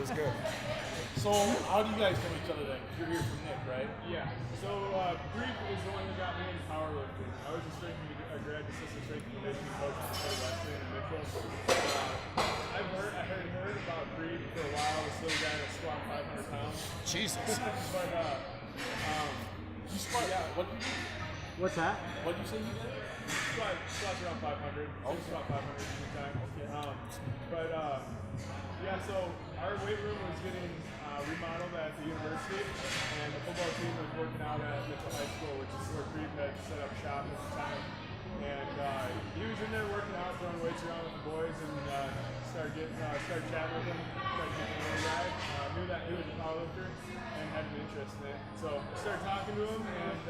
was good. So, how do you guys know each other then? You're here from Nick, right? Yeah. So, Priebe is the one that got me into powerlifting. I was a grad assistant strength and conditioning coach for Wesleyan and Mitchell. I heard about Priebe for a while. The slow guy that squat 500 pounds. Jesus. But, You squat, yeah. What did you do? What's that? What did you say you did? Squats around 500. Okay. Squat 500 every time. Okay. Yeah, so our weight room was getting remodeled at the university, and the football team was working out at Mitchell High School, which is where Priebe had set up shop at the time. And he was in there working out, throwing weights around with the boys, and started chatting with him. Started getting to know the guy. Knew that he was a powerlifter and had an interest in it. So I started talking to him, and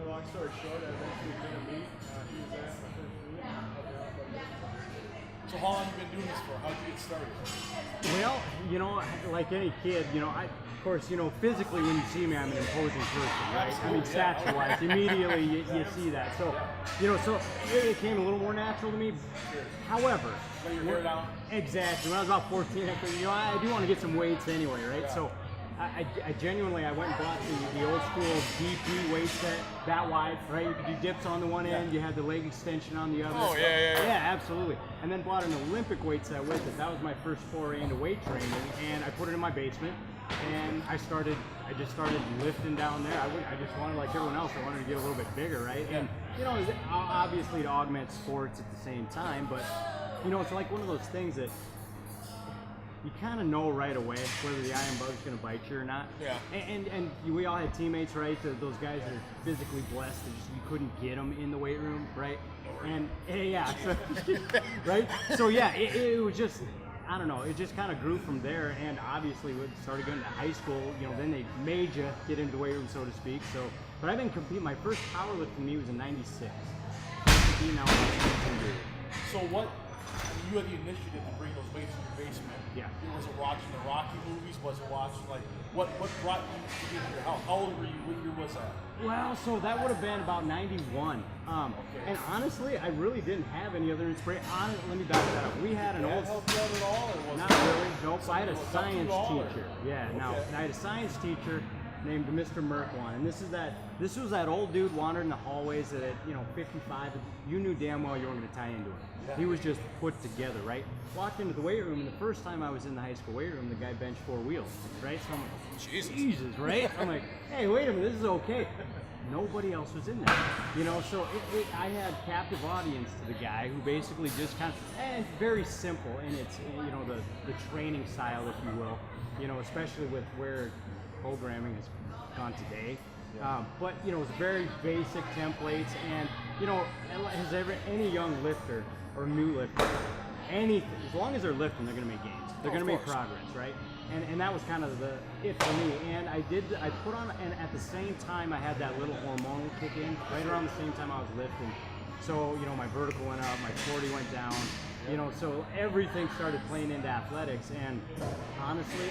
long story short, I eventually did a meet. He was there for my first meet. So how long have you been doing this for? How did you get started? Well, like any kid, of course, physically when you see me, I'm an imposing person, right? I mean, stature-wise, immediately you see that. So, so it came a little more natural to me. However, Lay your hair down. Exactly. When I was about 14, I figured, I do want to get some weights anyway, right? Yeah. So I genuinely, I went and bought the old school DP weight set, that wide, right? You could do dips on the one end, you had the leg extension on the other. Oh, yeah. Yeah, absolutely. And then bought an Olympic weight set with it. That was my first foray into weight training, and I put it in my basement, and I just started lifting down there. I just wanted, like everyone else, I wanted to get a little bit bigger, right? Yeah. And, obviously to augment sports at the same time, but, it's like one of those things that you kind of know right away whether the iron bug's going to bite you or not. Yeah. And we all had teammates, right? Those guys that are physically blessed that just you couldn't get them in the weight room, right? And yeah, so, right? So yeah, it was just, I don't know, it just kind of grew from there. And obviously, we started going to high school. Then they made you get into the weight room, so to speak. So, but I've been competing. My first powerlifting meet was in '96. Now So what? You had the initiative to bring those weights in your basement. Yeah. Was it watching the Rocky movies? Was it watching what brought you to get into your house? How old were you? What year was that? Well, so that would have been about '91. Okay. And honestly, I really didn't have any other inspiration. Let me back that up. We had an old. Help you out at all, or was Not it really. Nope. I had a science teacher. Yeah. Okay. Now I had a science teacher named Mr. Merkwan, and this was that old dude wandering the hallways that at 55, you knew damn well you weren't going to tie into it. Yeah. He was just put together, right? Walked into the weight room, and the first time I was in the high school weight room, the guy benched 4 wheels, right? So I'm like, Jesus, right? I'm like, hey, wait a minute, this is okay. Nobody else was in there, so I had captive audience to the guy who basically just kind of, and it's very simple in its, the training style, if you will, especially with where programming has gone today. But it was very basic templates, and has any young lifter or new lifter, anything, as long as they're lifting, they're going to make gains. They're going to make progress, right? And that was kind of it for me. And I put on, and at the same time, I had that little hormonal kick in, right around the same time I was lifting. So, my vertical went up, my 40 went down, so everything started playing into athletics. And honestly,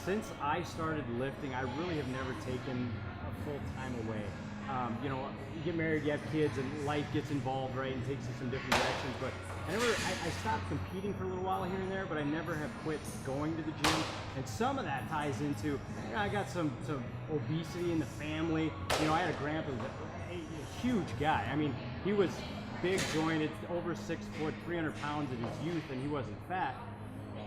since I started lifting, I really have never taken a full time away. You get married, you have kids, and life gets involved, right, and takes you some different directions. But I stopped competing for a little while here and there, but I never have quit going to the gym. And some of that ties into, I got some obesity in the family. I had a grandpa who was a huge guy. I mean, he was big jointed, over 6 foot, 300 pounds in his youth, and he wasn't fat.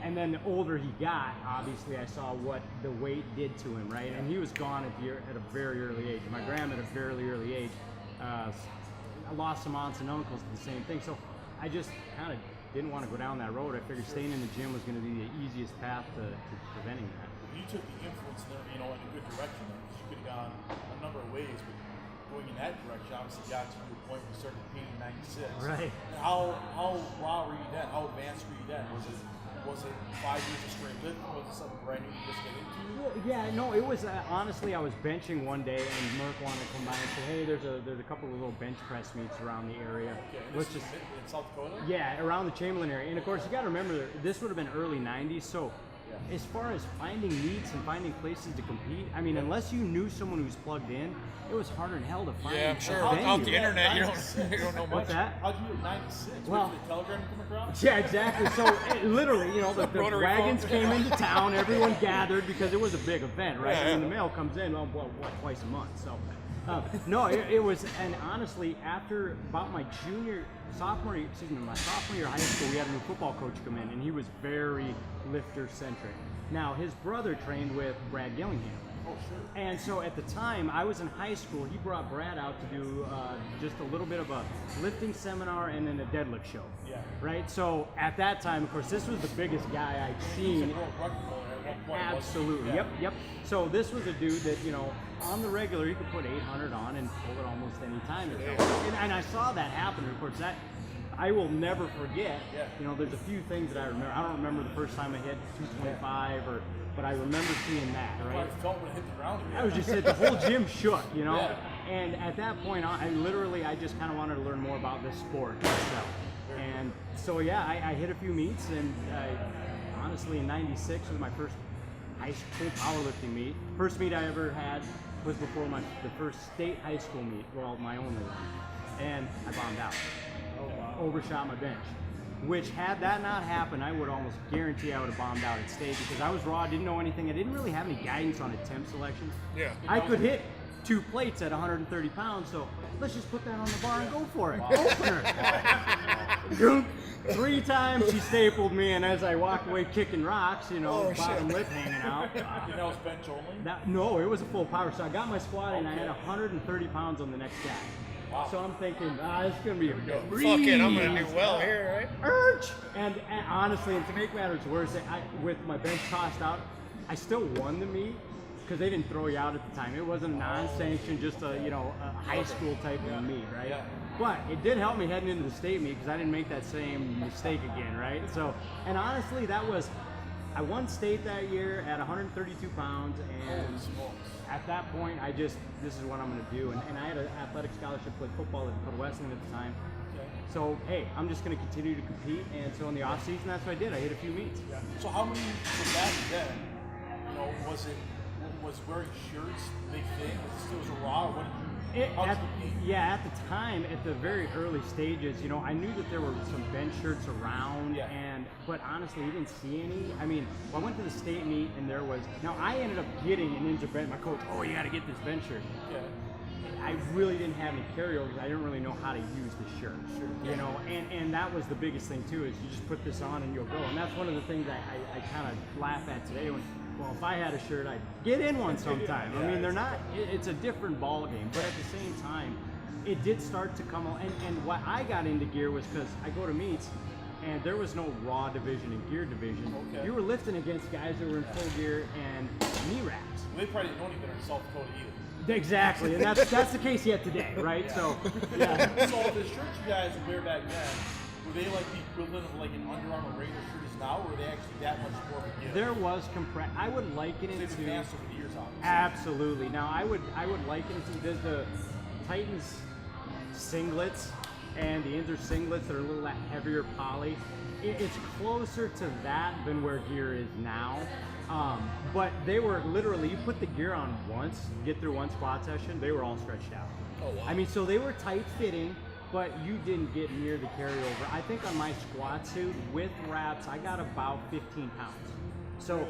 And then the older he got, obviously I saw what the weight did to him, right? And he was gone at a very early age. My grandma at a very early age. I lost some aunts and uncles at the same thing. So I just kind of didn't want to go down that road. I figured staying in the gym was going to be the easiest path to preventing that. You took the influence there, in a good direction, because you could have gone a number of ways, but going in that direction obviously got you to the point where you started competing in '96. Right. How raw were you then? How advanced were you then? Was it 5 years of straight lifting? Was it something brand new you just get into? Yeah, no, it was, honestly, I was benching one day, and Merck wanted to come by and say, hey, there's a couple of little bench press meets around the area. Okay, Let's just in South Dakota? Yeah, around the Chamberlain area. And of course, you got to remember, this would have been early '90s, so as far as finding meets and finding places to compete, I mean, unless you knew someone who's plugged in, it was harder than hell to find. Yeah, I'm sure. a Without venue. the internet, you don't know much. What's that? How'd you get 96? Well- Wait for the telegram to come across? Yeah, exactly. So literally, the Rotary wagons phone. came into town, everyone gathered because it was a big event, right? Yeah, I mean, yeah. the mail comes in twice a month. So no, it was, and honestly, after about my sophomore year of high school, we had a new football coach come in, and he was very lifter centric. Now his brother trained with Brad Gillingham. Oh, sure. And so at the time, I was in high school. He brought Brad out to do just a little bit of a lifting seminar and then a deadlift show. Yeah. Right? So at that time, of course, this was the biggest guy I'd He's a seen. world record holder at one point, wasn't he? Absolutely. Yeah. Yep. So this was a dude that, on the regular, he could put 800 on and pull it almost any time. And I saw that happen. Of course, that I will never forget. Yeah. There's a few things that I remember. I don't remember the first time I hit 225 but I remember seeing that, I right? felt when it hit the ground. I was just the whole gym shook, Yeah. And at that point, I just kind of wanted to learn more about this sport itself. And so, yeah, I hit a few meets, and honestly, in '96 was my first high school powerlifting meet. First meet I ever had was before the first state high school meet, my only one, and I bombed out. Overshot my bench. Which, had that not happened, I would almost guarantee I would have bombed out at state because I was raw, didn't know anything. I didn't really have any guidance on attempt selection. Yeah. I could hit 2 plates at 130 pounds, so let's just put that on the bar and go for it. Opener. Dunk. 3 times she stapled me, and as I walked away kicking rocks, bottom lip hanging out. You know, it's bench only? No, it was a full power. So I got my squat and I had 130 pounds on the next guy. Wow. So I'm thinking, this is going to be a Fuck it, I'm gonna do well here, right? Urge! And honestly, and to make matters worse, with my bench tossed out, I still won the meet because they didn't throw you out at the time. It wasn't non-sanctioned, just a high school type of meet, right? Yeah. But it did help me heading into the state meet because I didn't make that same mistake again, right? So, and honestly, I won state that year at 132 pounds, and Holy smokes. at that point, this is what I'm going to do. And I had an athletic scholarship with football at Dakota Wesleyan at the time. Okay. So, hey, I'm just going to continue to compete. And so in the off season, that's what I did. I hit a few meets. Yeah. So how many, from back then, was wearing shirts a big thing? Was it raw? Or what did you, how'd you compete? At the time, at the very early stages, I knew that there were some bench shirts around, Yeah. but honestly, you didn't see any. I mean, I went to the state meet, and there was. Now, I ended up getting an Ninja bench. My coach, you got to get this bench shirt. Yeah. I really didn't have any carryovers. I didn't really know how to use the shirt. And that was the biggest thing too, is you just put this on and you'll go. And that's one of the things I kind of laugh at today when. Well, if I had a shirt, I'd get in one sometime. I mean, they're not. It's a different ball game, but at the same time, it did start to come on. And why I got into gear was because I go to meets, and there was no raw division and gear division. Okay. You were lifting against guys that were in full gear and knee wraps. Well, they probably didn't know any better in South Dakota either. Exactly, and that's the case yet today, right? Yeah. So, yeah. So the shirts you guys would wear back then, were they like the equivalent of like an Under Armour Raider shirt is now, or were they actually that much more of a gift? There was I would liken it They've to advanced over the years, obviously. absolutely. Now I would liken it to the Titans singlets and the Inter singlets that are a little heavier poly. It's closer to that than where gear is now. But they were literally, you put the gear on once, get through one squat session, they were all stretched out. Oh, wow. I mean, so they were tight fitting, but you didn't get near the carryover. I think on my squat suit with wraps, I got about 15 pounds. So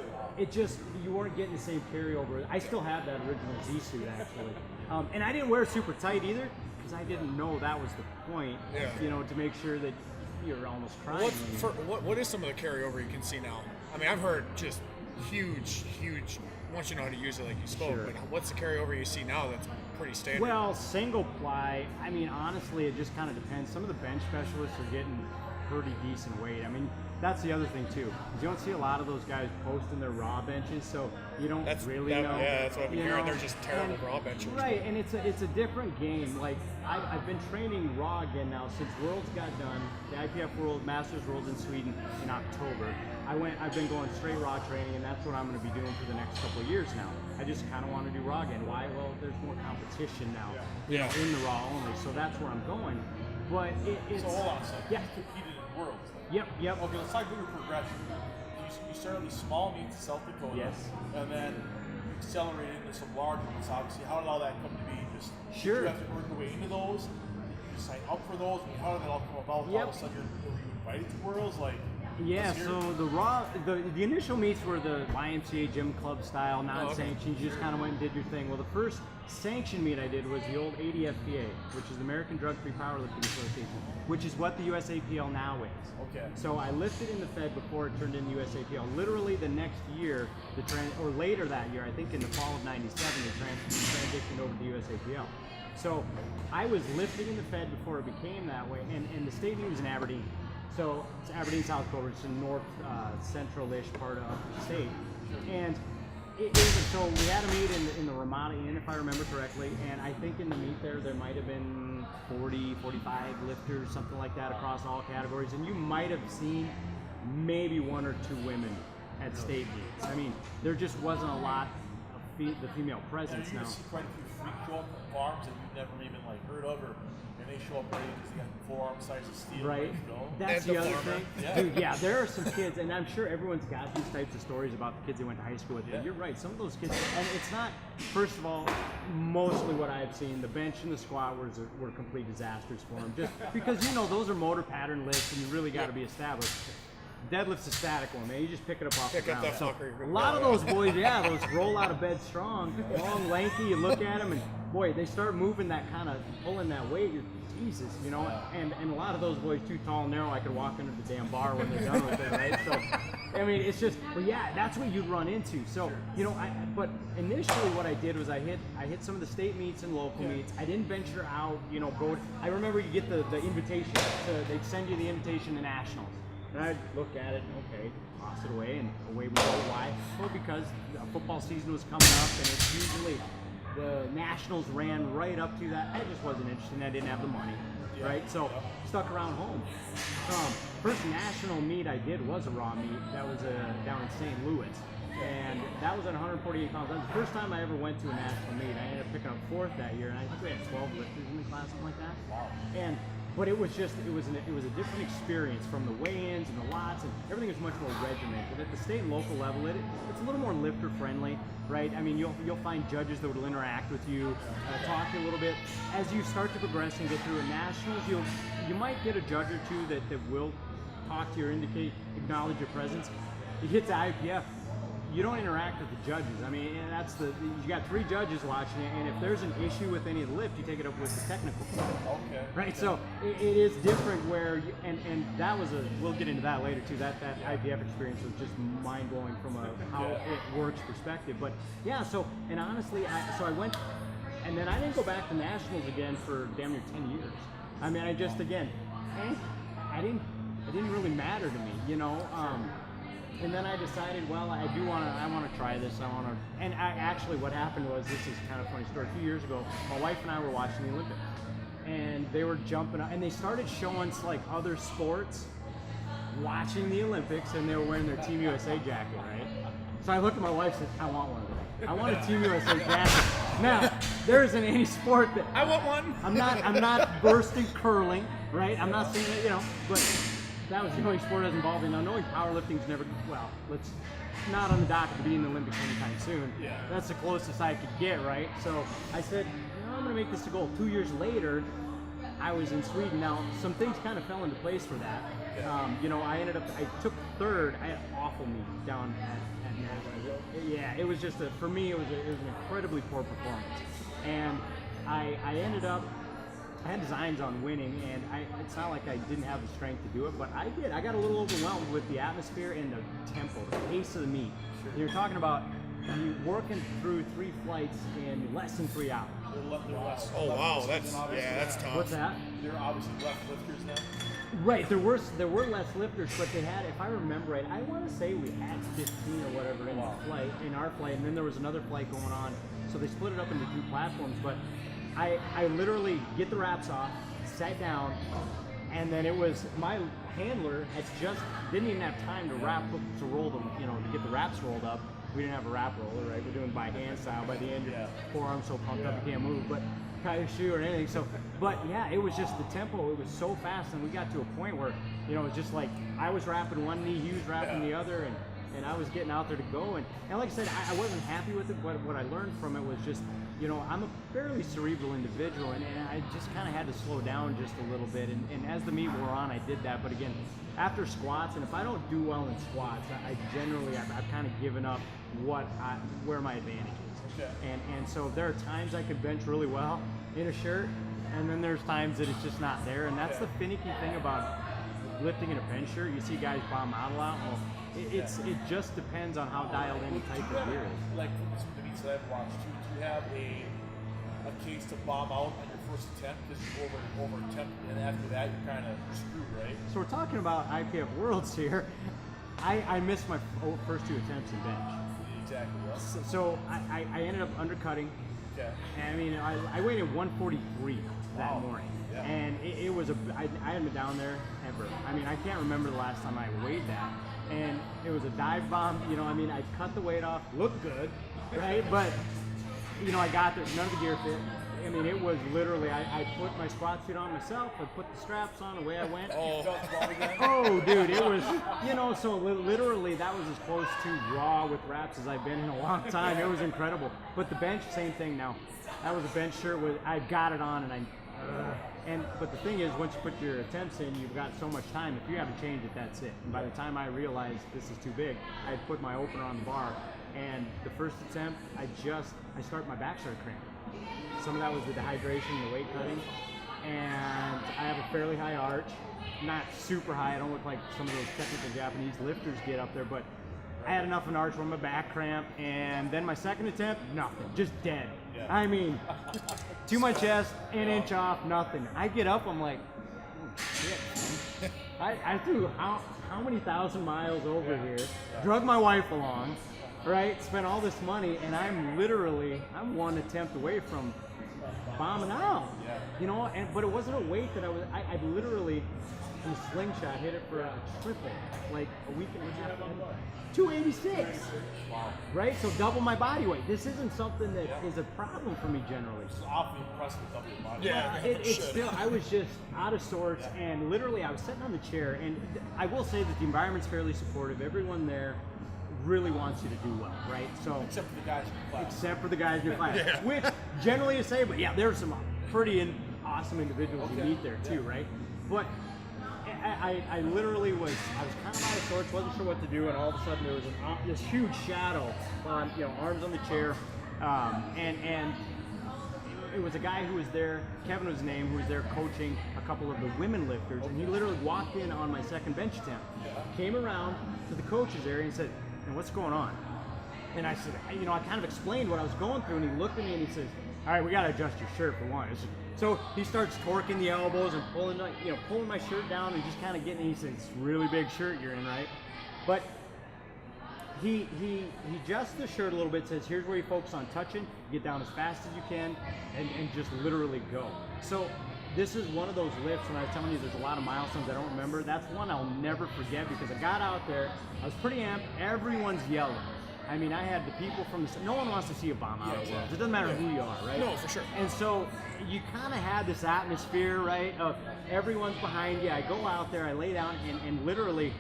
you weren't getting the same carryover. I still have that original Z suit actually. And I didn't wear it super tight either because I didn't know that was the point, to make sure that you're almost crying. What is some of the carryover you can see now? I mean, I've heard just huge, once you know how to use it like you spoke, Sure. but what's the carryover you see now that's pretty standard? Well, single ply, I mean, honestly, it just kind of depends. Some of the bench specialists are getting pretty decent weight. I mean, that's the other thing too, is you don't see a lot of those guys posting their raw benches, so you don't really know. Yeah, that's what I've been hearing. They're just terrible raw benchers. Right, and it's a different game. Like I've been training raw again now since Worlds got done. The IPF World Masters Worlds in Sweden in October. I've been going straight raw training, and that's what I'm going to be doing for the next couple of years now. I just kind of want to do raw again. Why? Well, there's more competition now in the raw only, so that's where I'm going. But it's So hold on a second. Yeah. You competed in Worlds then? Yep. Okay, let's talk about your progression. you started these small meets in South Dakota. Yes. And then you accelerated into some larger ones. Obviously, how did all that come to be? Just Sure. did you have to work your way into those? Did you sign up for those? I mean, how did that all come about? Yep. All of a sudden, were you invited to Worlds? Like, Yeah, let's hear so the initial meets were the YMCA gym club style, non-sanctioned. You just kind of went and did your thing. Well, the first sanctioned meet I did was the old ADFPA, which is the American Drug-Free Powerlifting Association, which is what the USAPL now is. Okay. So I lifted in the Fed before it turned into USAPL. Literally the next year, or later that year, I think in the fall of '97, it transitioned over to USAPL. So I was lifting in the Fed before it became that way, and the state meet was in Aberdeen. So it's Aberdeen, South Dakota, it's the north central-ish part of the state. And it was, so we had a meet in the Ramada Inn, if I remember correctly, and I think in the meet there might have been 40, 45 lifters, something like that, across all categories, and you might have seen maybe 1 or 2 women at state meets. I mean, there just wasn't a lot of the female presence And you now. see quite a few freaks show up in farms that you've never even like heard of, and they show up ready because they got forearm size of steel. Right. Ready to go. That's And the the other farmer. thing. Yeah. Dude, yeah, there are some kids, and I'm sure everyone's got these types of stories about the kids they went to high school with. Yeah. But you're right, some of those kids, and it's not, first of all, mostly what I've seen, the bench and the squat were complete disasters for them. Just because, those are motor pattern lifts, and you really got to be established. Deadlift's a static one, man. You just pick it up off Pick the up ground. that So fucker. a lot of those boys, those roll out of bed strong, long, lanky. You look at them, and boy, they start moving that kind of, pulling that weight. You're, Jesus, and a lot of those boys too tall and narrow. I could walk under the damn bar when they're done with it, right? So, I mean, it's just, but yeah, that's what you'd run into. So, but initially what I did was I hit some of the state meets and local meets. I didn't venture out, I remember you get the invitation, they'd send you the invitation to nationals. And I'd look at it, and okay, toss it away, and away we go. Why? Well, because the football season was coming up, and it's usually the nationals ran right up to that. I just wasn't interested. I didn't have the money, right? So stuck around home. First national meet I did was a raw meet. That was down in St. Louis, and that was at 148 pounds. That was the first time I ever went to a national meet. I ended up picking up 4th that year, and I think we had 12 lifters in the class, something like that. Wow. But it was a different experience from the weigh-ins and the lots, and everything was much more regimented. At the state and local level, it's a little more lifter friendly, right? I mean, you'll find judges that will interact with you, talk to you a little bit. As you start to progress and get through a nationals, you might get a judge or two that will talk to you or acknowledge your presence. You get to IPF, you don't interact with the judges. I mean, you got 3 judges watching it, and if there's an issue with any of the lift, you take it up with the technical team. Okay. Right, so it is different where, and that was we'll get into that later too, that IPF experience was just mind-blowing from a how it works perspective. But yeah, so, and honestly, I went, and then I didn't go back to nationals again for damn near 10 years. I mean, I just, again, it didn't really matter to me, and then I decided, well, I want to try this. And actually what happened was, this is kind of a funny story. A few years ago, my wife and I were watching the Olympics, and they were jumping up, and they started showing like other sports watching the Olympics, and they were wearing their Team USA jacket, right? So I looked at my wife and said, I want one of those. I want a Team USA jacket. Now, there isn't any sport that I want one. I'm not bursting curling, right? I'm not saying that, but that was the only sport I was involved in. Now, knowing powerlifting's never, let's not on the docket to be in the Olympics anytime soon. Yeah. That's the closest I could get, right? So I said, I'm going to make this a goal. 2 years later, I was in Sweden. Now, some things kind of fell into place for that. I took 3rd. I had an awful meet down at Nashville. Yeah, it was just, for me, it was an incredibly poor performance. And I ended up, I had designs on winning, and it's not like I didn't have the strength to do it, but I did. I got a little overwhelmed with the atmosphere and the tempo, the pace of the meet. You're talking about you working through 3 flights in less than 3 hours. They're less. Oh wow, lifters, that's tough. What's that? They're obviously left lifters now. Right, there were less lifters, but they had, if I remember right, I want to say we had 15 or whatever in our flight, and then there was another flight going on, so they split it up into 2 platforms, but I literally get the wraps off, sat down, and then it was, my handler didn't even have time to roll them, to get the wraps rolled up. We didn't have a wrap roller, right? We're doing by hand style. By the end, your forearm's so pumped up you can't move, but tie your shoe or anything. So, but yeah, it was just the tempo. It was so fast, and we got to a point where, it was just like I was wrapping one knee, he was wrapping the other, and and I was getting out there to go. And like I said, I wasn't happy with it, but what I learned from it was just, I'm a fairly cerebral individual, and I just kind of had to slow down just a little bit. And as the meet wore on, I did that. But again, after squats, and if I don't do well in squats, I've kind of given up where my advantage is. Okay. And so there are times I could bench really well in a shirt, and then there's times that it's just not there. And that's the finicky thing about lifting in a bench shirt. You see guys bomb out a lot. Well, it just depends on how dialed in the type of gear is. Like from the meets that I've watched too, do you have a case to bomb out on your first attempt because you over attempt, and after that you're kind of screwed, right? So we're talking about IPF Worlds here. I missed my first 2 attempts in bench. Exactly. Yes. So I ended up undercutting. Okay. I mean, I weighed at 143 that morning. Yeah. And it was I hadn't been down there ever. I mean, I can't remember the last time I weighed that. And it was a dive bomb, I cut the weight off, looked good, right? But, I got there, none of the gear fit. I mean, it was literally, I put my squat suit on myself, I put the straps on, away I went. Oh, dude, it was, so literally that was as close to raw with wraps as I've been in a long time. It was incredible. But the bench, same thing now. That was a bench shirt with, I got it on but the thing is, once you put your attempts in, you've got so much time. If you haven't changed it, that's it. And by the time I realized this is too big, I had put my opener on the bar, and the first attempt, my back started cramping. Some of that was the dehydration, the weight cutting, and I have a fairly high arch, not super high. I don't look like some of those technical Japanese lifters get up there, but I had enough of an arch where my back cramp, and then my second attempt, nothing, just dead. Yeah. I mean, to my chest, an inch off, nothing. I get up, I'm like, oh, shit, man. I threw how many thousand miles over here, drug my wife along, right? Spent all this money, and I'm one attempt away from bombing out. Yeah. But it wasn't a weight that I literally, in a slingshot, hit it for a triple, like a week and a half. 286. Wow. Right? So double my body weight. This isn't something that is a problem for me generally. It's awfully impressive with double your body weight. Yeah, it's still, I was just out of sorts, and literally I was sitting on the chair, and I will say that the environment's fairly supportive. Everyone there really wants you to do well, right? So except for the guys in your class. Except for the guys in your class, which generally is say, but yeah, there's some pretty awesome individuals you meet there too, right? But I literally was kind of out of sorts, wasn't sure what to do, and all of a sudden there was this huge shadow on, arms on the chair, and it was a guy who was there, Kevin was his name, who was there coaching a couple of the women lifters, and he literally walked in on my second bench attempt, came around to the coaches area and said, "And what's going on?" And I said, I kind of explained what I was going through, and he looked at me and he says, "All right, we got to adjust your shirt for one." So he starts torquing the elbows and pulling my shirt down and just kind of getting. He said, "It's a really big shirt you're in, right?" But he adjusts the shirt a little bit. Says, "Here's where you focus on touching. Get down as fast as you can, and just literally go." So this is one of those lifts. When I was telling you, there's a lot of milestones I don't remember. That's one I'll never forget because I got out there. I was pretty amped. Everyone's yelling. I mean, I had the people from no one wants to see a bomb out of Worlds. It doesn't matter who you are, right? No, for sure. And so you kind of had this atmosphere, right, of everyone's behind you. I go out there, I lay down, and literally,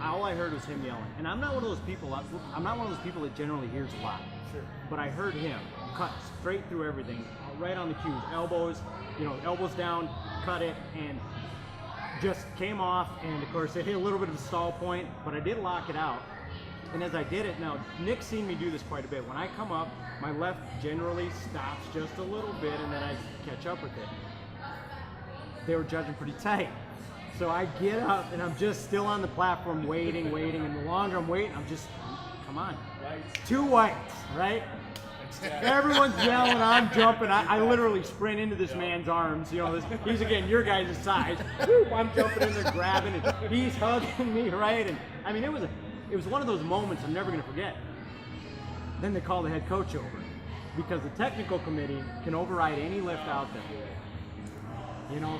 all I heard was him yelling. And I'm not one of those people that generally hears a lot. Sure. But I heard him cut straight through everything, right on the cues, elbows down, cut it, and just came off. And of course, it hit a little bit of a stall point, but I did lock it out. And as I did it, now Nick's seen me do this quite a bit. When I come up, my left generally stops just a little bit, and then I catch up with it. They were judging pretty tight. So I get up, and I'm just still on the platform waiting, and the longer I'm waiting, come on. Two whites, right? Everyone's yelling, I'm jumping. I literally sprint into this man's arms. He's, again, your guys' size. Whoop, I'm jumping in there, grabbing, and he's hugging me, right? And I mean, it was one of those moments I'm never going to forget. Then they call the head coach over because the technical committee can override any lift out there.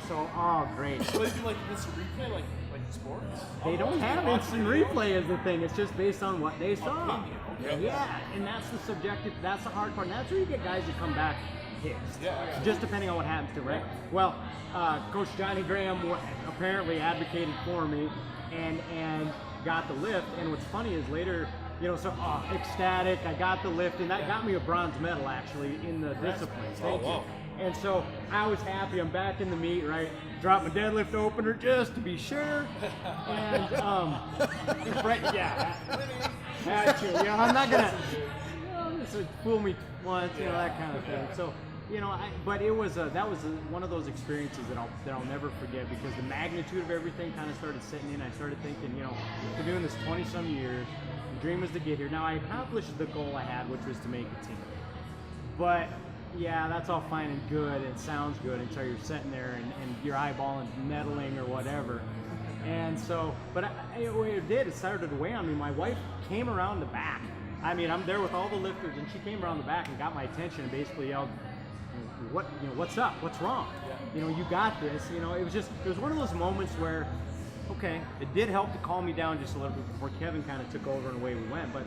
So, great. So they do like instant replay, like in sports? They don't have instant replay as the thing. It's just based on what they saw. Okay. Yeah, and that's the subjective, that's the hard part. And that's where you get guys that come back pissed. Yeah. Just depending on what happens to, right? Well, Coach Johnny Graham apparently advocated for me, and got the lift. And what's funny is later, you know, so ecstatic, I got the lift, and that got me a bronze medal actually in the discipline. Thank you. And so I was happy. I'm back in the meet, right? Drop my deadlift opener just to be sure. And right, yeah, had to. You know, I'm not gonna just fool me once, you know, that kind of thing. So, you know, but it was that was one of those experiences that I'll never forget, because the magnitude of everything kind of started setting in. I started thinking, you know, I've been doing this 20-some years. The dream was to get here. Now I accomplished the goal I had, which was to make a team. But yeah, that's all fine and good. It sounds good until you're sitting there and you're eyeballing medaling or whatever. And so, but what it did, it started to weigh on me. My wife came around the back. I mean, I'm there with all the lifters, and she came around the back and got my attention and basically yelled, what's up? What's wrong? You know, you got this. You know, it was one of those moments where, okay, it did help to calm me down just a little bit before Kevin kind of took over and away we went. But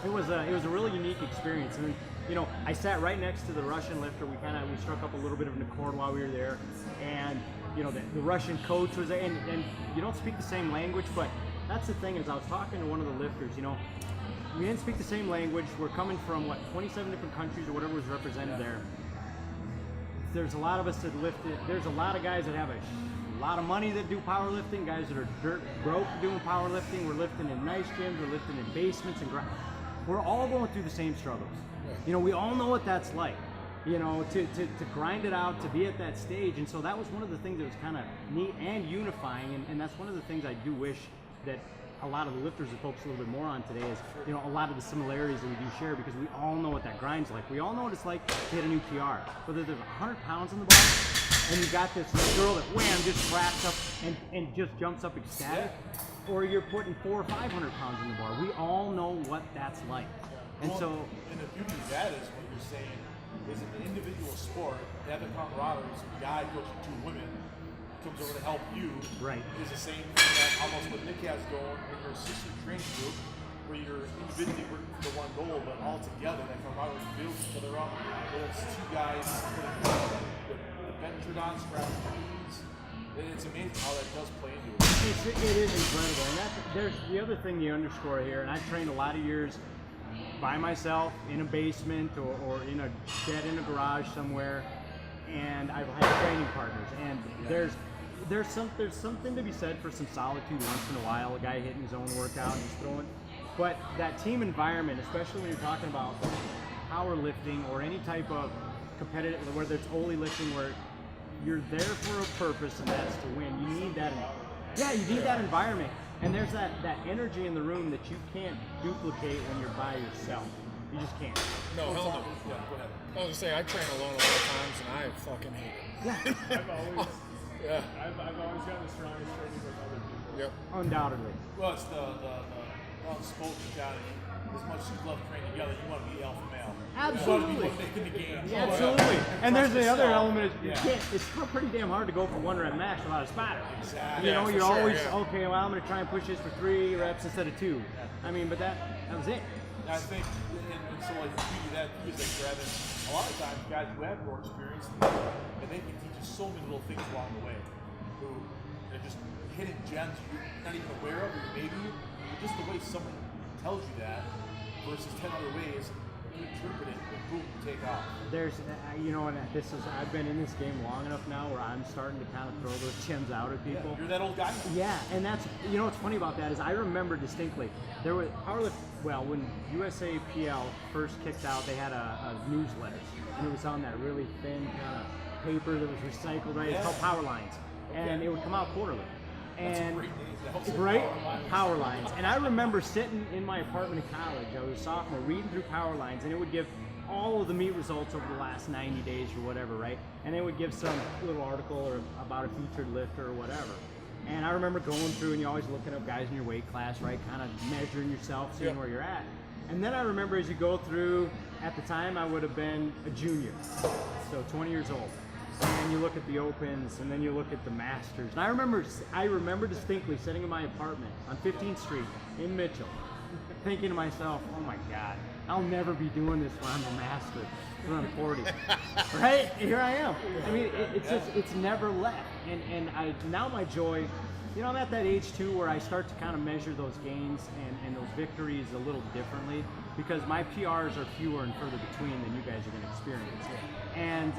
it was a really unique experience. And then, you know, I sat right next to the Russian lifter. We struck up a little bit of an accord while we were there, and you know, the Russian coach was there, and you don't speak the same language, but that's the thing is I was talking to one of the lifters. You know, we didn't speak the same language. We're coming from 27 different countries or whatever was represented there. There's a lot of us that lifted. There's a lot of guys that have a lot of money that do powerlifting. Guys that are dirt broke doing powerlifting. We're lifting in nice gyms. We're lifting in basements and we're all going through the same struggles. You know, we all know what that's like, you know, to grind it out, to be at that stage. And so that was one of the things that was kind of neat and unifying. And that's one of the things I do wish that a lot of the lifters would focus a little bit more on today is, you know, a lot of the similarities that we do share, because we all know what that grind's like. We all know what it's like to hit a new PR. Whether there's 100 pounds on the bar and you got this girl that wham just cracks up and just jumps up ecstatic, or you're putting 400 or 500 pounds in the bar. We all know what that's like. And well, so, and the beauty of that is what you're saying is an individual sport, to have the camaraderie, so a guy coaching two women comes over to help you, right, is the same thing that almost what Nick has going in your sister training group, where you're individually working for the one goal, but all together, that camaraderie builds each other up. Whether it's two guys putting the bench on, scrapping knees, it's amazing how that does play into it. It is incredible. And there's the other thing you underscore here, and I've trained a lot of years by myself in a basement or in a shed in a garage somewhere, and I've had training partners, and there's something to be said for some solitude once in a while, a guy hitting his own workout and just throwing, but that team environment, especially when you're talking about powerlifting or any type of competitive, whether it's only lifting, where you're there for a purpose, and that's to win. You need that. Yeah, you need that environment. And there's that energy in the room that you can't duplicate when you're by yourself. You just can't. No, hell no. Yeah, go ahead. I was gonna say, I train alone a lot of times, and I fucking hate it. Yeah. I've always gotten the strongest training with other people. Yep. Undoubtedly. Well, it's the unspoken kind of, as much as you love training together, you want to be the alpha male. Absolutely. You want to be making the game. Yeah, absolutely. And there's the other element is you Yeah. can't. It's pretty damn hard to go for 1 rep max without a spotter. Exactly. You know, for you're sure, always yeah. okay. Well, I'm going to try and push this for 3 reps instead of 2. I mean, but that was it. I think, and so like the beauty of that too is like grabbing a lot of times guys who have more experience and they can teach you so many little things along the way. Who they're just hidden gems you're not even aware of, or maybe just the way someone tells you that versus 10 other ways you interpret it and boom, you take off. There's, you know, and I've been in this game long enough now where I'm starting to kind of throw those gems out at people. You're that old guy. Yeah, and that's, you know what's funny about that is I remember distinctly, there was when USAPL first kicked out, they had a newsletter, and it was on that really thin kind of paper that was recycled, right? It's called Power Lines, and it would come out quarterly. And right, Power Lines. And I remember sitting in my apartment in college, I was a sophomore, reading through Power Lines, and it would give all of the meet results over the last 90 days or whatever, right? And it would give some little article or about a featured lifter or whatever. And I remember going through, and you're always looking up guys in your weight class, right? Kind of measuring yourself, seeing where you're at. And then I remember as you go through, at the time I would have been a junior, so 20 years old. And you look at the Opens, and then you look at the Masters. And I remember distinctly sitting in my apartment on 15th Street in Mitchell, thinking to myself, oh my God, I'll never be doing this when I'm a master, when I'm 40, right? Here I am. I mean, it's never left. And now my joy, I'm at that age too where I start to kind of measure those gains and those victories a little differently, because my PRs are fewer and further between than you guys are going to experience. And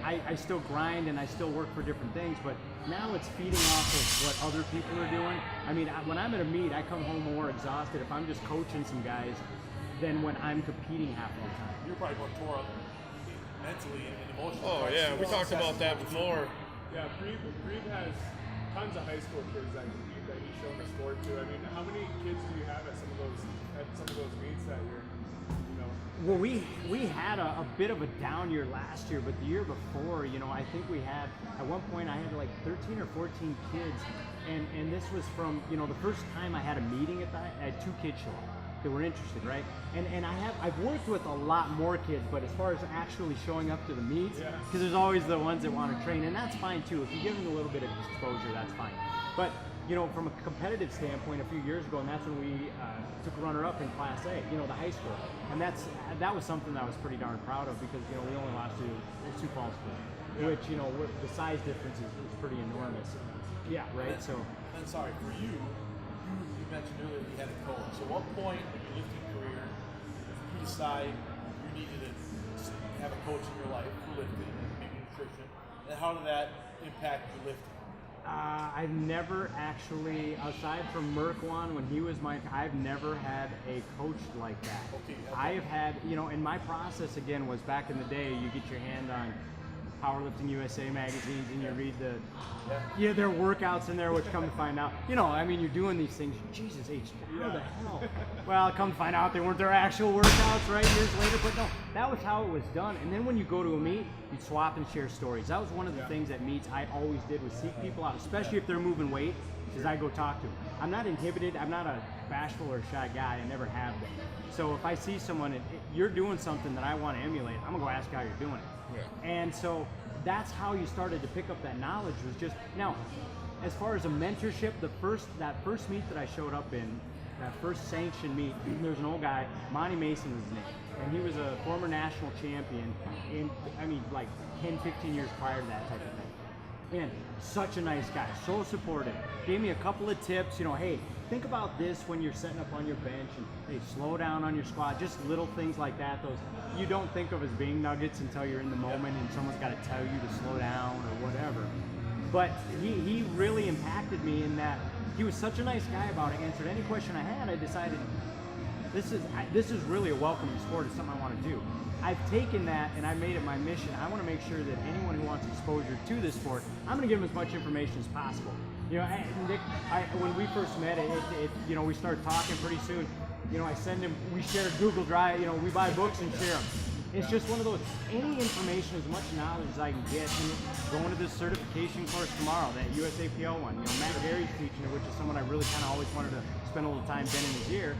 I still grind and I still work for different things, but now it's feeding off of what other people are doing. I mean, when I'm at a meet, I come home more exhausted if I'm just coaching some guys than when I'm competing half the time. You're probably going tore up mentally and emotionally. Oh right? yeah, So we talked about that successful. before. Yeah, Priebe has tons of high school kids that he's shown the sport to. I mean, how many kids do you have at some of those meets that year? Well, we had a bit of a down year last year, but the year before, I think we had, at one point I had like 13 or 14 kids, and this was from, the first time I had a meeting at that, I had 2 kids show up that were interested, right? And I've worked with a lot more kids, but as far as actually showing up to the meets, because there's always the ones that want to train, and that's fine too. If you give them a little bit of exposure, that's fine. But from a competitive standpoint, a few years ago, and that's when we took runner-up in Class A, the high school, and that was something that I was pretty darn proud of, because we only lost to Sioux Falls, which the size difference is pretty enormous. Yeah, right. So. And sorry for you mentioned earlier you had a coach. So, what point in your lifting career did you decide you needed to have a coach in your life for lifting and maybe nutrition, and how did that impact your lifting? I've never actually, aside from Merkwan when he was I've never had a coach like that. Okay. I have had, and my process again was back in the day, you get your hand on Powerlifting USA magazines and you read their workouts in there, which come to find out, you're doing these things, Jesus H, how the hell? Well, come to find out they weren't their actual workouts, right, years later, but no, that was how it was done. And then when you go to a meet, you'd swap and share stories. That was one of the things at meets I always did, was seek people out, especially if they're moving weight, because I go talk to them. I'm not inhibited, I'm not a bashful or shy guy, I never have been. So if I see someone, and you're doing something that I want to emulate, I'm gonna go ask how you're doing it. Yeah. And so that's how you started to pick up that knowledge, was just, now, as far as a mentorship, that first meet that I showed up in, that first sanctioned meet, there's an old guy, Monty Mason was his name, and he was a former national champion in, like 10, 15 years prior to that type of thing. And such a nice guy, so supportive. Gave me a couple of tips, hey, think about this when you're setting up on your bench, and hey, slow down on your squat, just little things like that. Those you don't think of as being nuggets until you're in the moment and someone's got to tell you to slow down or whatever. But he really impacted me in that he was such a nice guy about it, answered any question I had. I decided this is really a welcoming sport, it's something I want to do. I've taken that and I made it my mission. I want to make sure that anyone who wants exposure to this sport, I'm going to give them as much information as possible. Nick, when we first met, we started talking pretty soon. I send him, we share Google Drive, we buy books and share them. It's just one of those, any information, as much knowledge as I can get. Going to this certification course tomorrow, that USAPL one, Matt Gary's teaching it, which is someone I really kind of always wanted to spend a little time bending his ear.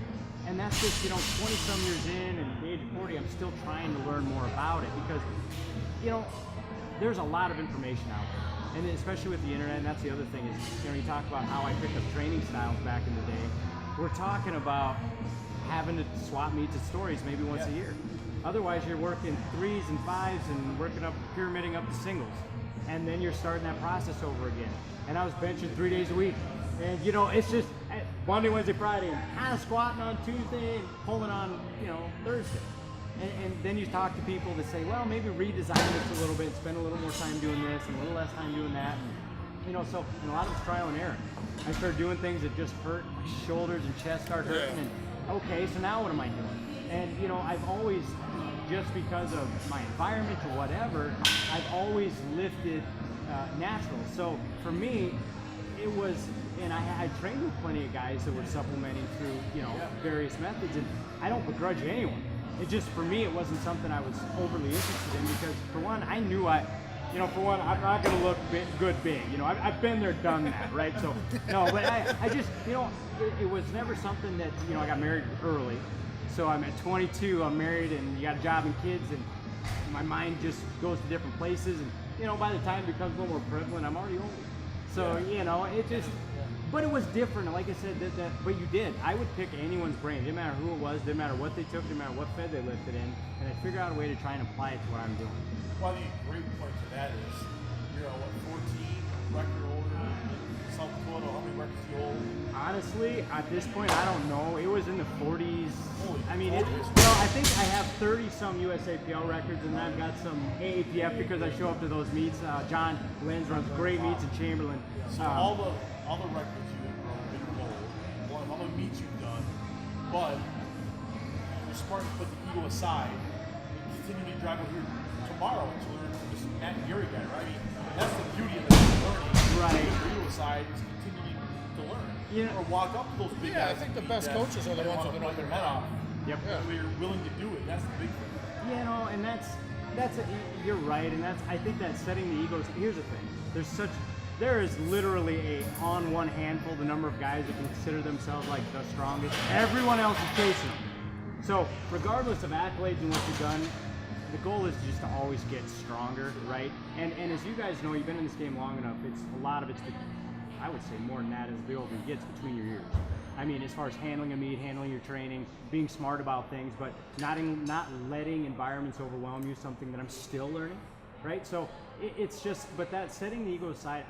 And that's just, 20-some years in, and at the age of 40, I'm still trying to learn more about it, because, there's a lot of information out there. And especially with the internet, and that's the other thing is, you talk about how I picked up training styles back in the day. We're talking about having to swap meets at stories maybe once a year. Otherwise, you're working 3s and 5s and working up, pyramiding up to singles. And then you're starting that process over again. And I was benching 3 days a week. And, it's just Monday, Wednesday, Friday, and kind of squatting on Tuesday and pulling on, Thursday. And then you talk to people that say, well, maybe redesign this a little bit, spend a little more time doing this and a little less time doing that. And, and a lot of it's trial and error. I started doing things that just hurt, my shoulders and chest start hurting, and okay, so now what am I doing? And, I've always, just because of my environment or whatever, I've always lifted natural. So for me, it was, and I trained with plenty of guys that were supplementing through, various methods, and I don't begrudge anyone. It just, for me, it wasn't something I was overly interested in, because for one, I knew I'm not going to look good big. I've been there, done that, right? So, no, but I just, it was never something that, I got married early. So I'm at 22, I'm married, and you got a job and kids, and my mind just goes to different places. And, by the time it becomes a little more prevalent, I'm already old. So, it just, But it was different. Like I said, but you did. I would pick anyone's brain. Didn't matter who it was. Didn't matter what they took. Didn't matter what fed they lifted in. And I'd figure out a way to try and apply it to what I'm doing. Well, I think a great point to that is, you're 14 record holder in South Dakota. How many records do you hold? Honestly, at this point, I don't know. It was in the 40s. Holy I mean, 40s. well, I think I have 30-some USAPL records, and I've got some AAPF because I show up to those meets. John Lenz runs great meets in Chamberlain. So all the records you hold, all the meets you've done, but you're smart to put the ego aside and continue to drive over here tomorrow to learn from this Matt and Gary guy, right? I mean, that's the beauty of learning. Right. The ego aside is continuing to learn. Yeah. Or walk up to those big guys. I think the best coaches are the ones that want their head off. Yep. So you're willing to do it. That's the big thing. You know, and you're right, and I think that setting the egos. Here's the thing: there is literally on one handful the number of guys that consider themselves like the strongest. Everyone else is chasing them. So regardless of accolades and what you've done, the goal is just to always get stronger, right? And as you guys know, you've been in this game long enough. A lot of it's I would say more than that is the older it gets between your ears. I mean, as far as handling a meet, handling your training, being smart about things, but not letting environments overwhelm you, something that I'm still learning, right? So it's just, but that setting the ego aside,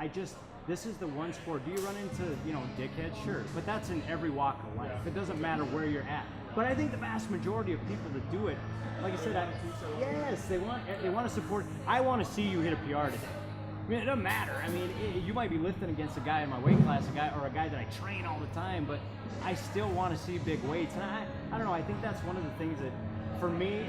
this is the one sport. Do you run into, dickheads? Sure. But that's in every walk of life. It doesn't matter where you're at. But I think the vast majority of people that do it, like I said, yes, they want to support. I want to see you hit a PR today. I mean, it doesn't matter. I mean, you might be lifting against a guy in my weight class, a guy that I train all the time, but I still want to see big weights. And I don't know, I think that's one of the things that, for me,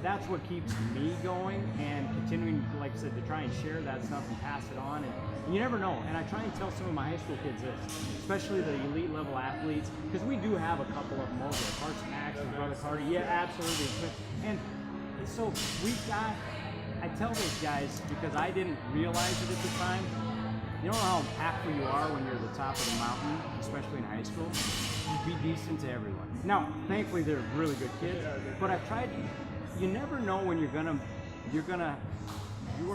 that's what keeps me going and continuing, like I said, to try and share that stuff and pass it on. And you never know. And I try and tell some of my high school kids this, especially the elite level athletes, because we do have a couple of them over there. Carson Max and Brother Carter. Yeah, absolutely. And so I tell those guys, because I didn't realize it at the time, you know how impactful you are when you're at the top of the mountain, especially in high school? You be decent to everyone. Now, thankfully they're really good kids, but I've tried, you never know when you are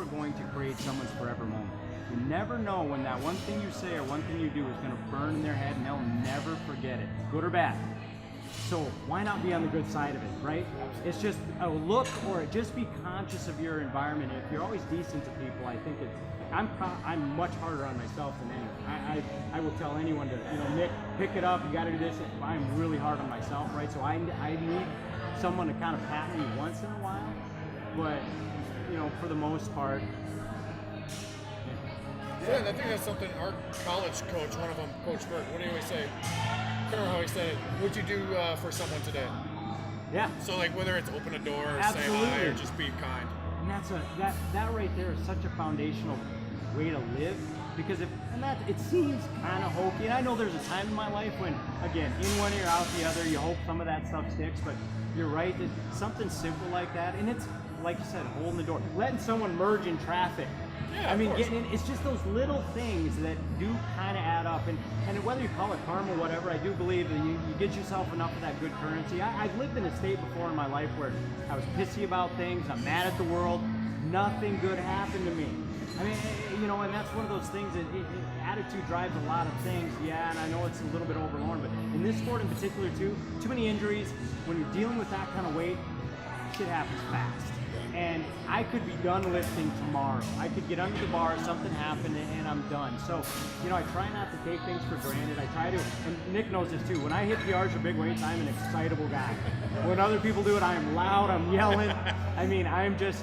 going to create someone's forever moment. You never know when that one thing you say or one thing you do is going to burn in their head and they'll never forget it, good or bad. So why not be on the good side of it, right? It's just a look, or just be conscious of your environment. If you're always decent to people, I think I'm much harder on myself than anyone. I will tell anyone to, Nick, pick it up, you got to do this. I'm really hard on myself, right? So I need someone to kind of pat me once in a while, but for the most part. Yeah, and I think that's something our college coach, one of them, Coach Burke, what do you always say? I can't remember how he said it. What'd you do for someone today? Yeah. So like whether it's open a door or Absolutely. say hi or just be kind. And that right there is such a foundational way to live, because it seems kind of hokey. And I know there's a time in my life when, again, in one ear out the other, you hope some of that stuff sticks. But you're right, that something simple like that, and it's like you said, holding the door, letting someone merge in traffic. Yeah, I mean, getting in, it's just those little things that do kind of add up. And whether you call it karma or whatever, I do believe that you get yourself enough of that good currency. I've lived in a state before in my life where I was pissy about things, I'm mad at the world, nothing good happened to me. I mean, and that's one of those things that attitude drives a lot of things. Yeah, and I know it's a little bit overlorn, but in this sport in particular too many injuries. When you're dealing with that kind of weight, shit happens fast. And I could be done lifting tomorrow. I could get under the bar, something happened, and I'm done. So, I try not to take things for granted. I try to, and Nick knows this too, when I hit PRs or big weights, I'm an excitable guy. When other people do it, I am loud, I'm yelling. I mean,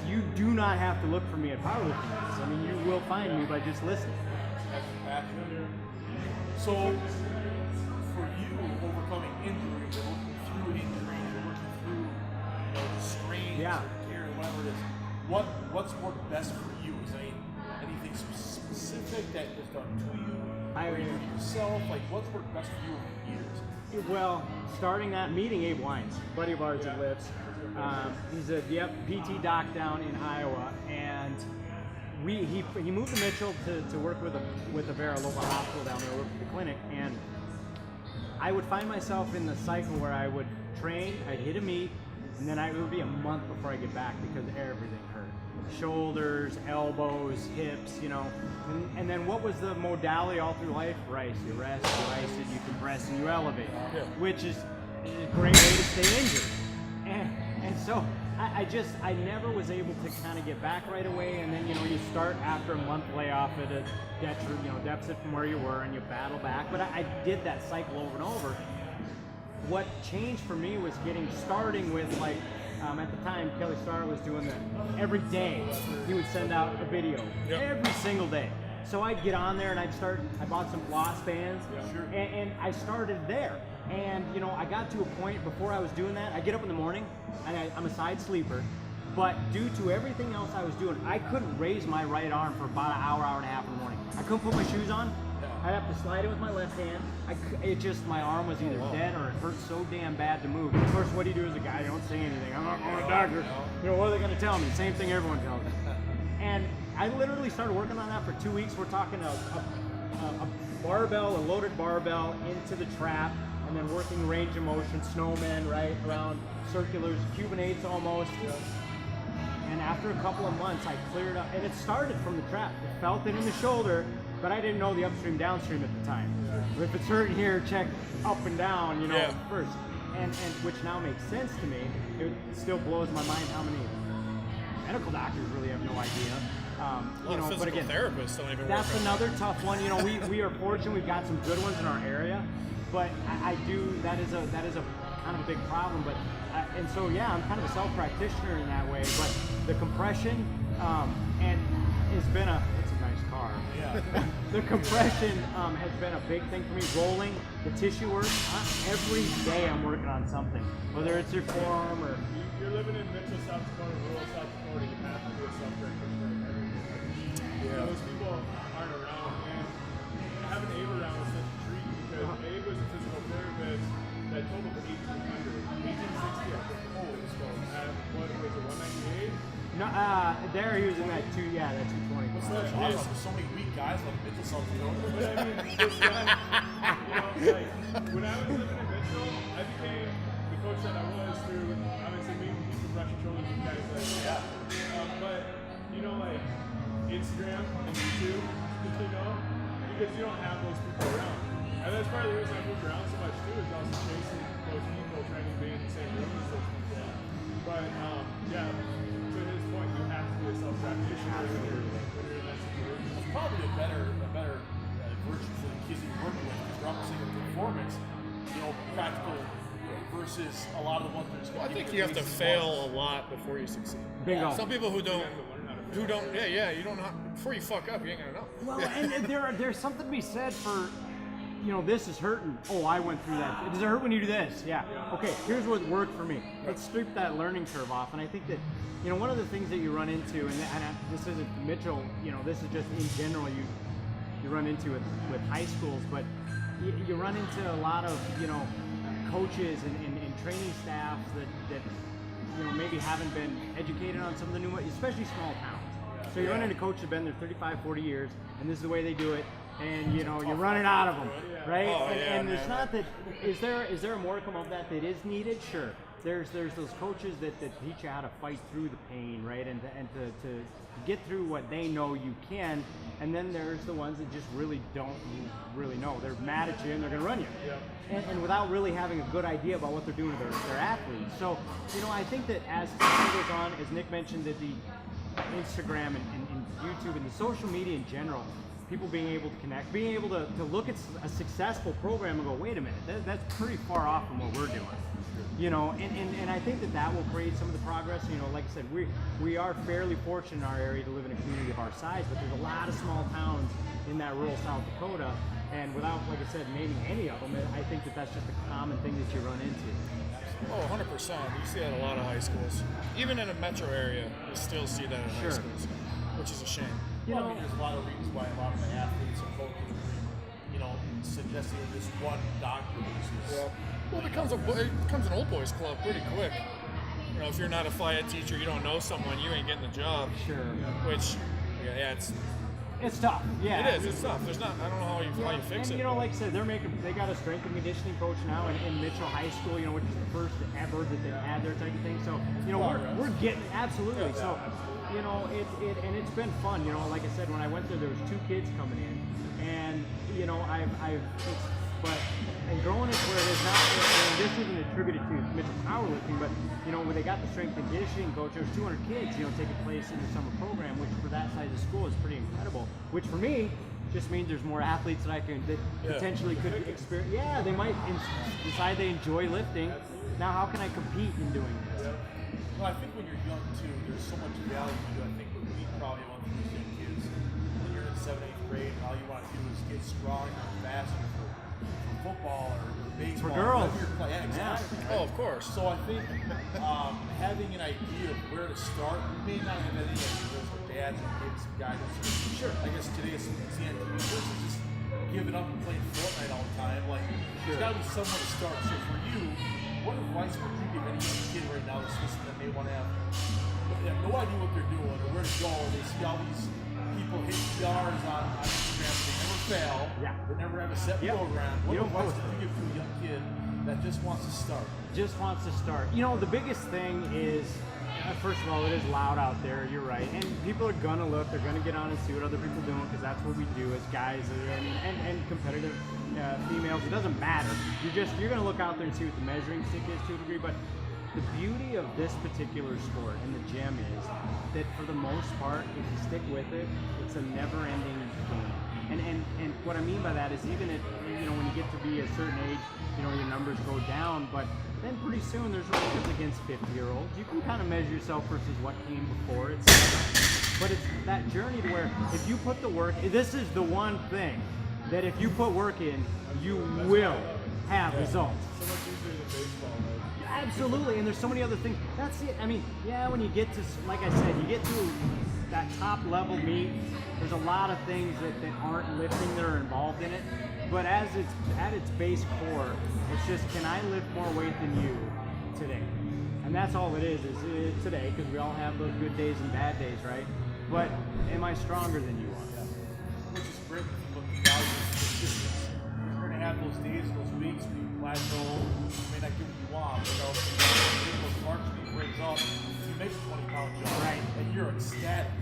you do not have to look for me at powerlifting meets. I mean, you will find me by just listening. So, for you, overcoming injuries, and working through injuries, and working through the strains, whatever it is, what's worked best for you? Is there anything specific that is done to you, or you do to yourself? Like, what's worked best for you over the years? Well, starting that meeting, Abe Wines, buddy of ours that lives. He's a PT doc down in Iowa, and he moved to Mitchell to work with a Vera local hospital down there, work at the clinic, and I would find myself in the cycle where I would train, I'd hit a meet, and then it would be a month before I get back because everything hurt. shoulders, elbows, hips, and then what was the modality all through life? Rice. You rest, you ice it, you compress, and you elevate, which is a great way to stay injured. And so I never was able to kind of get back right away, and then you start after a month layoff at a deficit from where you were, and you battle back. But I did that cycle over and over. What changed for me was starting with at the time Kelly Starr was doing that every day. He would send out a video every single day. So I'd get on there and I bought some floss bands, and I started there. And I got to a point before I was doing that. I get up in the morning, and I'm a side sleeper, but due to everything else I was doing, I couldn't raise my right arm for about an hour and a half in the morning. I couldn't put my shoes on. I'd have to slide it with my left hand. My arm was either dead or it hurt so damn bad to move. Of course, what do you do as a guy? You don't say anything. I'm not going to a doctor. What are they going to tell me? Same thing everyone tells me. And I literally started working on that for 2 weeks. We're talking a barbell, a loaded barbell into the trap, and then working range of motion, snowmen, right, around circulars, Cuban 8s almost. And after a couple of months, I cleared up, and it started from the trap. I felt it in the shoulder, but I didn't know the upstream, downstream at the time. If it's hurting here, check up and down, first. And which now makes sense to me. It still blows my mind how many medical doctors really have no idea. But again, therapists don't even that's another tough one. We are fortunate; we've got some good ones in our area, but that is a kind of a big problem. But and so I'm kind of a self-practitioner in that way. But the compression and it's been it's a nice car. Yeah. The compression has been a big thing for me. Rolling, the tissue work. Every day I'm working on something, whether it's your forearm or. You're living in Mitchell, South Dakota, rural South Dakota. You have to do a self-practitioner in everything. Those people aren't around, and having Abe around was such a treat because Abe was a physical therapist that totaled to 1800, 1860. I think. Holy smokes! What was it, 198? No, there he was in that 220. What's that? Awesome. So many weak guys like Mitchell, South Dakota. But I mean, this guy, when I was living in Mitchell, I became the coach that I was through, obviously, meeting people brushing shoulders with guys like but, Instagram and YouTube, because you don't have those people around. And that's part of the reason I moved around so much, too, is also chasing those people, trying to be in the same room as those people. But, to his point, you have to be a self-practitioner when you're in that situation. It's probably a better virtue for the kids you work with, because you're almost saying performance, practical versus a lot of the ones that are just I think you have to fail a lot before you succeed. Bingo. Some people who don't, you don't know, before you fuck up, you ain't gonna know. Well, and there's something to be said for, this is hurting. Oh, I went through that. Does it hurt when you do this? Yeah. Okay, here's what worked for me. Let's strip that learning curve off. And I think that, one of the things that you run into, and this isn't Mitchell, this is just in general you run into with high schools, but you run into a lot of, coaches and training staffs that maybe haven't been educated on some of the new, especially small towns. So you run into coaches that have been there 35, 40 years, and this is the way they do it, and you're running out of them, right? And it's not that, is there a modicum of that is needed? Sure. There's those coaches that teach you how to fight through the pain, right? And to get through what they know you can, and then there's the ones that just really don't really know. They're mad at you and they're gonna run you. And without really having a good idea about what they're doing to their athletes. So, I think that as time goes on, as Nick mentioned, that the Instagram and YouTube and the social media in general, people being able to connect, being able to look at a successful program and go, wait a minute, that's pretty far off from what we're doing. And I think that will create some of the progress. Like I said, we are fairly fortunate in our area to live in a community of our size, but there's a lot of small towns in that rural South Dakota, and without, like I said, naming any of them, I think that's just a common thing that you run into. Oh, 100%. You see that in a lot of high schools. Even in a metro area, you still see that in high schools, which is a shame. There's a lot of reasons why a lot of the athletes and coaches suggesting this one doctor versus. Well, it becomes an old boys club pretty quick. If you're not a Phi Ed teacher, you don't know someone, you ain't getting the job. Sure. Which, it's tough. Yeah. It is. It's tough. There's not. I don't know how you fix it. Like I said, they got a strength and conditioning coach now in Mitchell High School. Which is the first ever that they had their type of thing. So we're getting absolutely. So you know, and it's been fun. You know, like I said, when I went there was 2 kids coming in, and you know, and growing it where it is now, and this isn't attributed to Mitchell powerlifting, but you know, when they got the strength and conditioning coach, there's 200 kids, you know, taking place in the summer program, which for that size of school is pretty incredible. Which for me just means there's more athletes that potentially could experience. Yeah, they might decide they enjoy lifting. Now, how can I compete in doing this? Well, I think when you're young too, there's so much value to. I think we probably want to do kids when you're in 7th, 8th grade, all you want to do is get stronger and faster for football or baseball. For girls. Yeah, exactly. Yeah. Oh, of course. So I think having an idea of where to start, we may not have any ideas for dads and kids, guidance. Sure. I guess today it's CNT versus just giving up and playing Fortnite all the time. Like, there's got to be somewhere to start. So for you, what advice would you give any young kid right now that's listening that may want to they have no idea what they're doing or where to go? They see all these people hit PRs on Instagram, they never fail, they never have a set program. What advice would you give to a young kid that just wants to start? Just wants to start. You know, the biggest thing is, first of all, it is loud out there, you're right. And people are going to look, they're going to get on and see what other people are doing, because that's what we do as guys and competitive females. It doesn't matter. You're going to look out there and see what the measuring stick is to a degree. But the beauty of this particular sport in the gym is that for the most part, if you stick with it, it's a never-ending game. And what I mean by that is even if, you know, when you get to be a certain age, you know, your numbers go down, but then pretty soon there's records against 50-year-olds. You can kind of measure yourself versus what came before, but it's that journey to where if you put the work, this is the one thing that if you put work in, you will have results. So much easier than baseball, right? Absolutely, and there's so many other things. That's it. I mean, yeah, when you get to, like I said, you get to that top level meet, there's a lot of things that aren't lifting that are involved in it. But as it's at its base core, it's just, can I lift more weight than you today? And that's all it is today, because we all have those good days and bad days, right? But am I stronger than you are? Which is great if you look at the value of persistence. You're going to have those days, those weeks where you plateau, you may not get what you want, but you get those marks when you break up, you make a 20-pound jump, right? And you're ecstatic.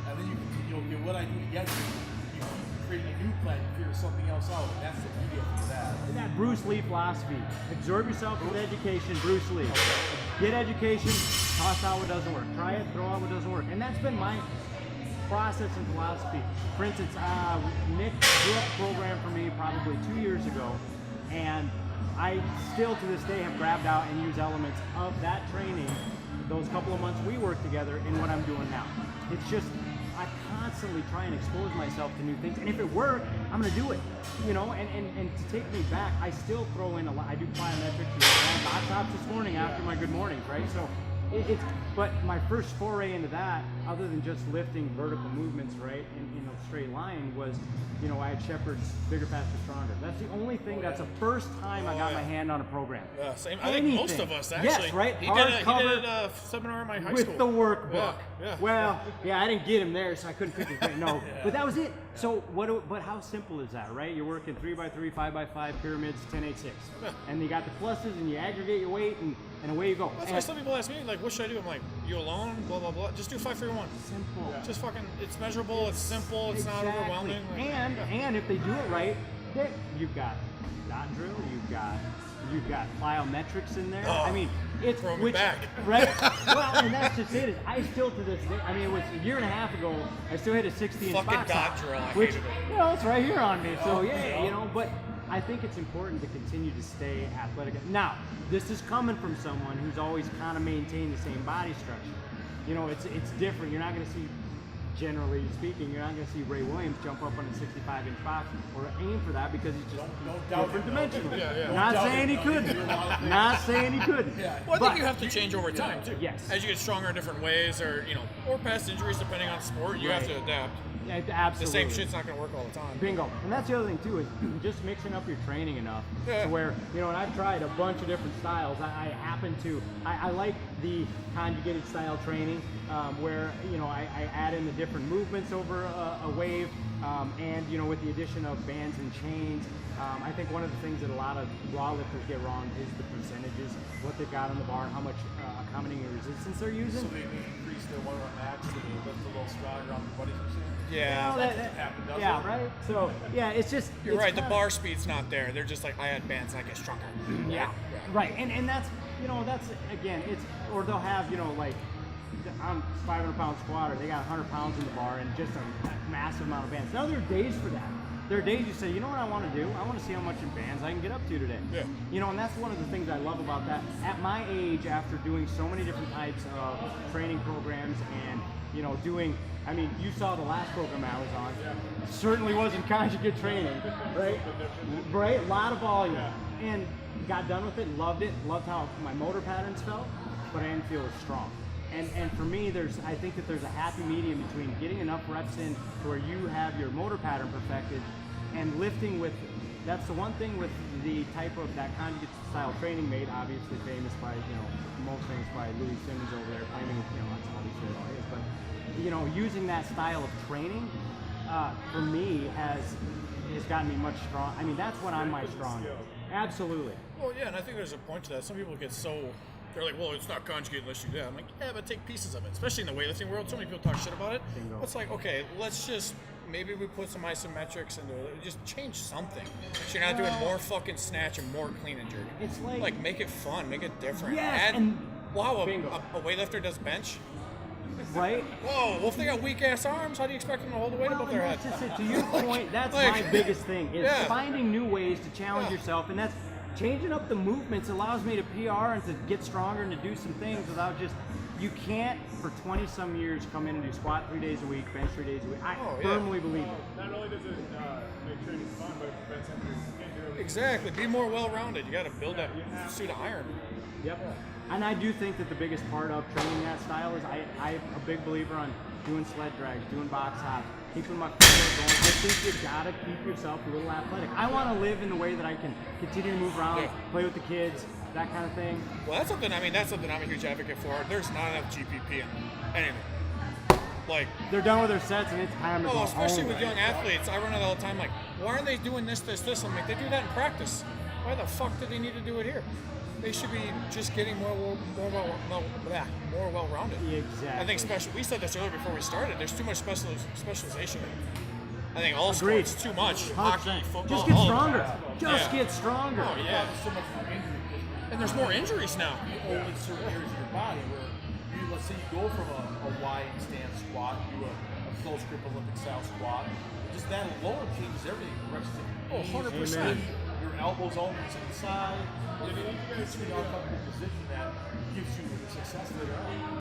And then you continue, okay, what I do to get there? You keep creating a new plan, you figure something else out, and that's the beauty of that. And that Bruce Lee philosophy, absorb yourself with education, Bruce Lee. Get education, toss out what doesn't work. Try it, throw out what doesn't work. And that's been my process and philosophy. For instance, Nick drew up a program for me probably 2 years ago, and I still to this day have grabbed out and used elements of that training, those couple of months we worked together, in what I'm doing now. It's just, I constantly try and expose myself to new things, and if it works, I'm going to do it. You know, and to take me back, I still throw in a lot. I do plyometrics, I had hot tops this morning after my good mornings, right? So but my first foray into that, other than just lifting vertical movements, right, in a straight line, was, you know, I had Shepard's Bigger, Faster, Stronger. That's the only thing. That's the first time I got my hand on a program. Yeah, same. I think most of us actually. Yes, right. He did a seminar in my high school with the workbook. Yeah. Well, yeah, I didn't get him there, so I couldn't pick his brain. No, but that was it. So but how simple is that, right? You're working 3x3, 5x5 pyramids, 10-8-6, and you got the pluses, and you aggregate your weight, and away you go. That's why some people ask me, like, what should I do? I'm like, you alone? Blah blah blah. Just do 5-3-1. Simple. Just fucking. It's measurable. It's simple. It's not overwhelming. Like, and if they do it right, then you've got dot drill. You've got plyometrics in there. I mean, it's throw me back. Right? Well, and that's just it. I still to this day. I mean, it was a year and a half ago. I still hit a 60-inch fucking box dot out, drill. I which, hated it. you know, it's right here on me. So yeah, you know, but I think it's important to continue to stay athletic. Now, this is coming from someone who's always kind of maintained the same body structure. You know, it's different. You're not going to see, generally speaking, you're not going to see Ray Williams jump up on a 65-inch box or aim for that, because he's just different dimensional. Not saying he couldn't. Not saying he couldn't. Well, I think you have to change over time too. Yes. As you get stronger in different ways, or or past injuries, depending on sport, you have to adapt. Yeah, absolutely. The same shit's not going to work all the time. Bingo. And that's the other thing too, is just mixing up your training enough to where, you know, and I've tried a bunch of different styles. I like the conjugated style training, where, you know, I add in the different movements over a wave, and you know, with the addition of bands and chains, I think one of the things that a lot of raw lifters get wrong is the percentages, what they've got on the bar, and how much accommodating resistance they're using. So they increase their 1 rep max to lift a little stronger on their buddies or something. Yeah. Well, That doesn't happen, does yeah, it? right. So yeah, it's just You're it's right. The kinda- bar speed's not there. They're just like, I had bands and I get stronger. Yeah, right. And that's, you know, that's again, it's, or they'll have, you know, like, I'm 500-pound squatter. They got 100 pounds in the bar and just a massive amount of bands. Now there are days for that. There are days you say, you know what I want to do? I want to see how much in bands I can get up to today. Yeah. You know, and that's one of the things I love about that. At my age, after doing so many different types of training programs and, you know, doing, I mean, you saw the last program I was on. Yeah. Certainly wasn't conjugate training, right? Right? A lot of volume. Yeah. And got done with it, loved how my motor patterns felt, but I didn't feel as strong. And for me, I think that there's a happy medium between getting enough reps in to where you have your motor pattern perfected and lifting with, that's the one thing with the type of that conjugate style training made obviously famous by, you know, most famous by Louis Simmons over there claiming, you know, that's obviously all it is, but, you know, using that style of training, for me has gotten me much strong. I mean, that's when I'm my strongest. Absolutely. Well, yeah, and I think there's a point to that. Some people get so, they're like, well, it's not conjugate unless you do that. I'm like, yeah, but take pieces of it, especially in the weightlifting world. So many people talk shit about it. Bingo. It's like, okay, let's just, maybe we put some isometrics into it. Just change something. So you're not doing more fucking snatch and more clean and jerk. It's like make it fun, make it different. Yes, and wow, bingo. a weightlifter does bench. right? Whoa, well, if they got weak ass arms, how do you expect them to hold the weight Well, above their and head? that's just it. To your point, that's like- my biggest thing is Yeah. finding new ways to challenge Yeah. yourself, and that's changing up the movements allows me to PR and to get stronger and to do some things without just. You can't for 20 some years come in and do squat 3 days a week, bench 3 days a week. I Oh, yeah. firmly believe it. Not only does it make training fun, but it prevents injuries. You can't do everything. Exactly. Be more well-rounded. You got to build that suit of iron. Yep. And I do think that the biggest part of training that style is I'm a big believer on doing sled drags, doing box hops, keeping my footwork going. I think you gotta keep yourself a little athletic. I want to live in the way that I can continue to move around, Yeah. play with the kids, that kind of thing. Well, that's something I'm a huge advocate for. There's not enough GPP in anything. Like, They're done with their sets and it's time to go especially home. with young athletes. I run it all the time. Like, why aren't they doing this? I'm like, they do that in practice. Why the fuck do they need to do it here? They should be just getting more well-rounded. Exactly. I think we said this earlier before we started. There's too much specialization. I think all Agreed. sports too much. 100%. Hockey, football. Just get all of it. stronger. Just Yeah. get stronger. Oh yeah. There's so much more injury history. And there's more injuries now. You hold in certain areas of your body where let's say you go from a wide stance squat to a close grip Olympic style squat. Just that alone changes everything. Progresses Oh, 100%. Your elbows always to the side. It's an uncomfortable position that gives you success later on.